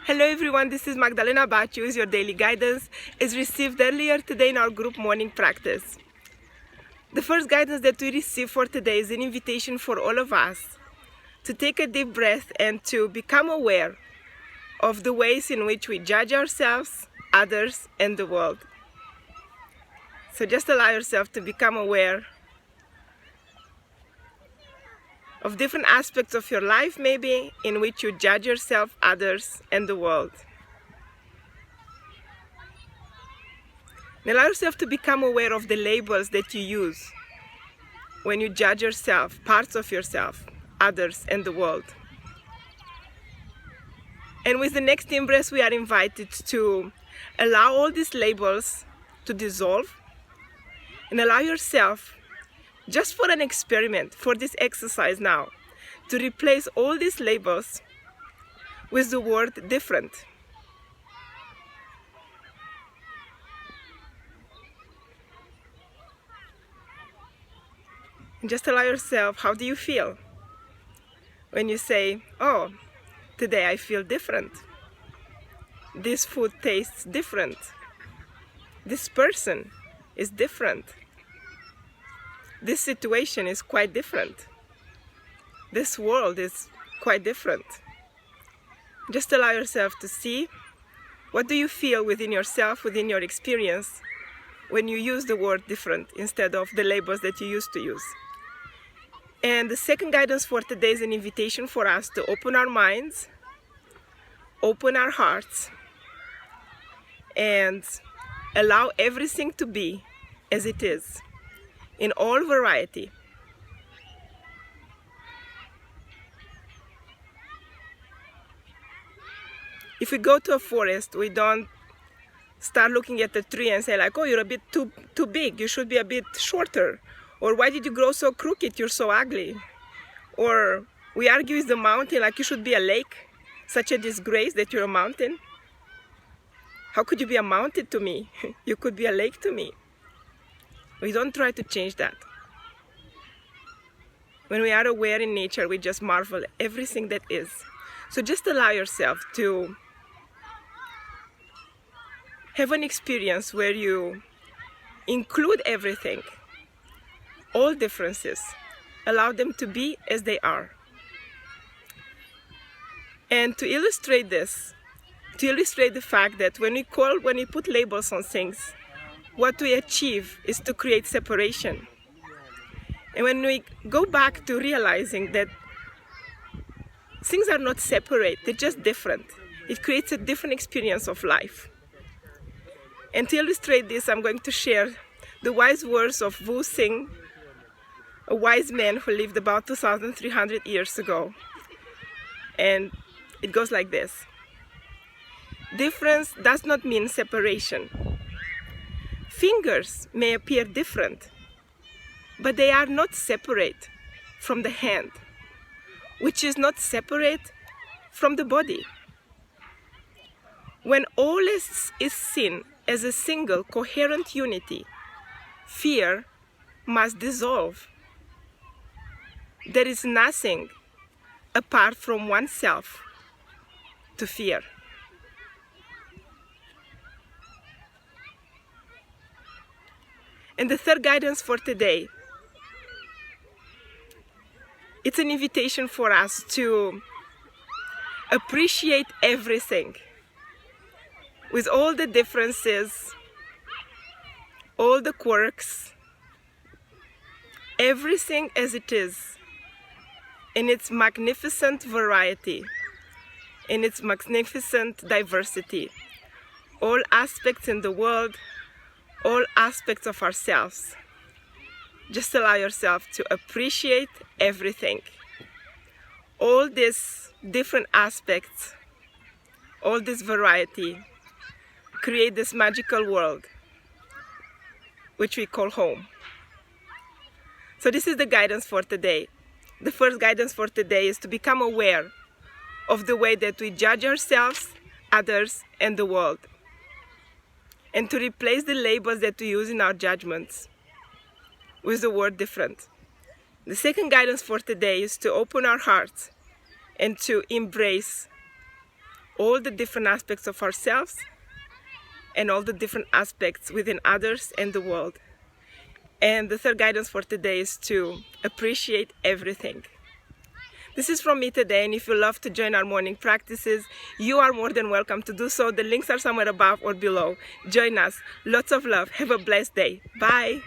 Hello everyone, this is Magdalena Bacius. Your daily guidance is received earlier today in our group morning practice. The first guidance that we receive for today is an invitation for all of us to take a deep breath and to become aware of the ways in which we judge ourselves, others, and the world. So just allow yourself to become aware of different aspects of your life, maybe, in which you judge yourself, others, and the world. And allow yourself to become aware of the labels that you use when you judge yourself, parts of yourself, others, and the world. And with the next in-breath, we are invited to allow all these labels to dissolve and allow yourself, just for an experiment, for this exercise now, to replace all these labels with the word different. And just allow yourself, how do you feel when you say, oh, today I feel different. This food tastes different. This person is different. This situation is quite different. This world is quite different. Just allow yourself to see, what do you feel within yourself, within your experience, when you use the word different instead of the labels that you used to use. And the second guidance for today is an invitation for us to open our minds, open our hearts, and allow everything to be as it is, in all variety. If we go to a forest, we don't start looking at the tree and say like, oh, you're a bit too big, you should be a bit shorter. Or why did you grow so crooked, you're so ugly. Or we argue with the mountain like you should be a lake, such a disgrace that you're a mountain. How could you be a mountain to me? You could be a lake to me. We don't try to change that. When we are aware in nature, we just marvel at everything that is. So just allow yourself to have an experience where you include everything, all differences, allow them to be as they are. And to illustrate this, to illustrate the fact that when we put labels on things, what we achieve is to create separation. And when we go back to realizing that things are not separate, they're just different, it creates a different experience of life. And to illustrate this, I'm going to share the wise words of Wu Xing, a wise man who lived about 2,300 years ago. And it goes like this. Difference does not mean separation. Fingers may appear different, but they are not separate from the hand, which is not separate from the body. When all is seen as a single coherent unity, fear must dissolve. There is nothing apart from oneself to fear. And the third guidance for today, it's an invitation for us to appreciate everything with all the differences, all the quirks, everything as it is, in its magnificent variety, in its magnificent diversity, all aspects in the world, all aspects of ourselves. Just allow yourself to appreciate everything. All these different aspects, all this variety, create this magical world, which we call home. So this is the guidance for today. The first guidance for today is to become aware of the way that we judge ourselves, others, and the world, and to replace the labels that we use in our judgments with the word different. The second guidance for today is to open our hearts and to embrace all the different aspects of ourselves and all the different aspects within others and the world. And the third guidance for today is to appreciate everything. This is from me today, and if you love to join our morning practices, you are more than welcome to do so. The links are somewhere above or below. Join us. Lots of love. Have a blessed day. Bye.